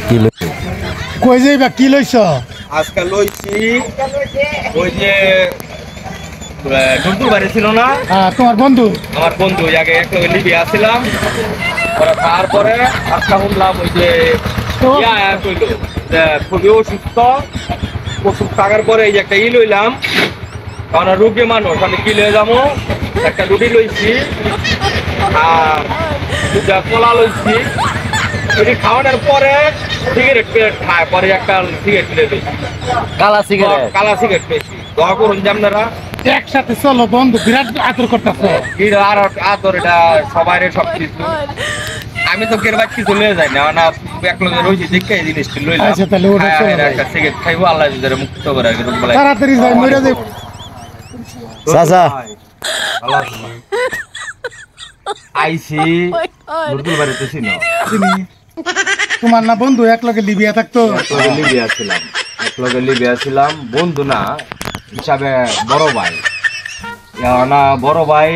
কি লইছো কই যাইবা কি লইছ আজকে লইছি ওই যে টুটুল বাড়ি ছিল না তোমার বন্ধু আমার বন্ধু আগে একটা লিবিয়া ছিলাম তারপরে আজকে শুনলাম ওই যে কইলো যে খুবই অসুস্থ ওষুধ থাকার পরে এই যে একটা লইলাম কারণ রুগী মানুষ আমি কি লয়ে যাবো একটা রুটি লইছি আর দুটা কলা লইছি ওই খাওয়ানোর পরে সিগারেট খায় পরে একটা সিগারেট তুলে দিই কালা সিগারেট কালা সিগারেট পেয়েছি দোয়া করুন যে আপনারা একসাথে চলো বন্ধু বিরাট আদর করতেছে আর আদর এটা সবাই সবকিছু আমি তো কেরবার কিছু লয়ে যাই না এক লোকের রয়েছে দেখে এই জিনিসটি লইলাম আচ্ছা তাহলে ওটা চলো একটা সিগারেট খাইবো আল্লাহ যদি মুক্ত করে তাড়াতাড়ি যাই মরে যাই চাচা আইসি নতুন বাড়িতে ছিল তোমার না বন্ধু এক লগে লিবিয়া থাকতো লিবিয়া ছিলাম বন্ধু না হিসাবে বড় ভাই বড় ভাই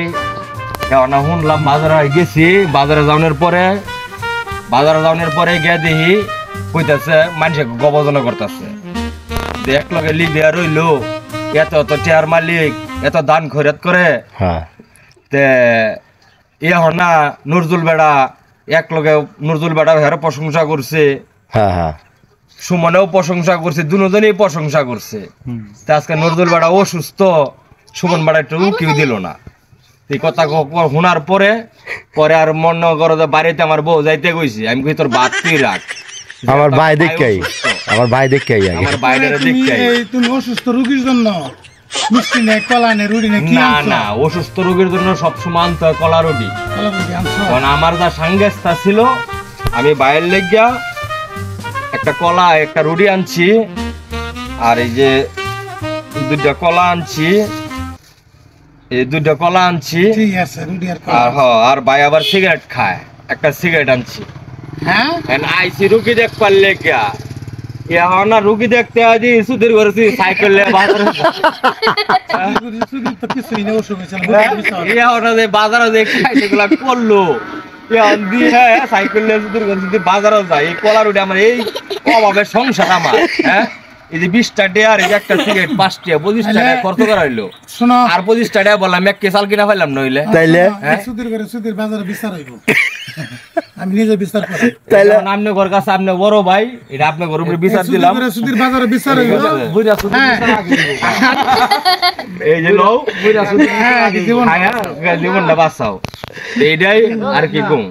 শুনলাম বাজারে গেছি বাজারে যাওয়ার পরে গিয়ে দেখি কইতাছে মানুষে গবেষণা করতেছে এক লগে লিবিয়া রইলো এত টেয়ার মালিক এত দান খরচ করে তে না নজরুল বেড়া এক লগে নজরুল বেড়া হের প্রশংসা করছে সুমনেও প্রশংসা করছে দুজনেই প্রশংসা করছে তা আজকে নজরুল বেড়া অসুস্থ সুমন বেড়া একটু কেউ দিল না এই কথা শোনার পরে আর মন করো বাড়িতে আমার বউ যাইতে গেছি আমি কই তোর বাদ তুই রাখ আমার ভাই দেখে আমার বাইরে দেখে তুমি অসুস্থ রোগীর জন্য মিষ্টি নে কলা নে রুটি নে কি না অসুস্থ রোগীর জন্য সবসময় আনতে হয় কলা রুটি কারণ আমার যা সাংগেস্তা ছিল আমি বাইরের লেগিয়া একটা কলা একটা রুটি আনছি আর এই যে দুইটা কলা আনছি ঠিক আছে রুটি আর ভাই আবার সিগারেট খায় একটা সিগারেট আনছি হ্যাঁ আইসি রুগী দেখ পারলে গিয়া না রুগী দেখতে আছি সুদের করেছি সাইকেল বাজারে দেখলা করলো সাইকেল বাজারও যায় এই কলা রুটি আমার এই অভাবে সংসার আমার হ্যাঁ এই যে 20টা ডেয়ার এই একটা সিগারেট 5 টাকা 25 টাকা খরচ করা হইলো শোনো আর 25 টাকা বললাম এক কেসাল কিনা পাইলাম নইলে তাইলে সুদের বাজারে বিচার হইব আমি নিজে বিচার করি তাইলে আপনি ঘর কাছে আপনি বড় ভাই এটা আপনি ঘর উপরে বিচার দিলাম সুদের বাজারে বিচার হইব বুইরা সুদের বিচার আগে এই যে লও বুইরা সুদের জীবনটা বাঁচাও এইটাই আর কি কম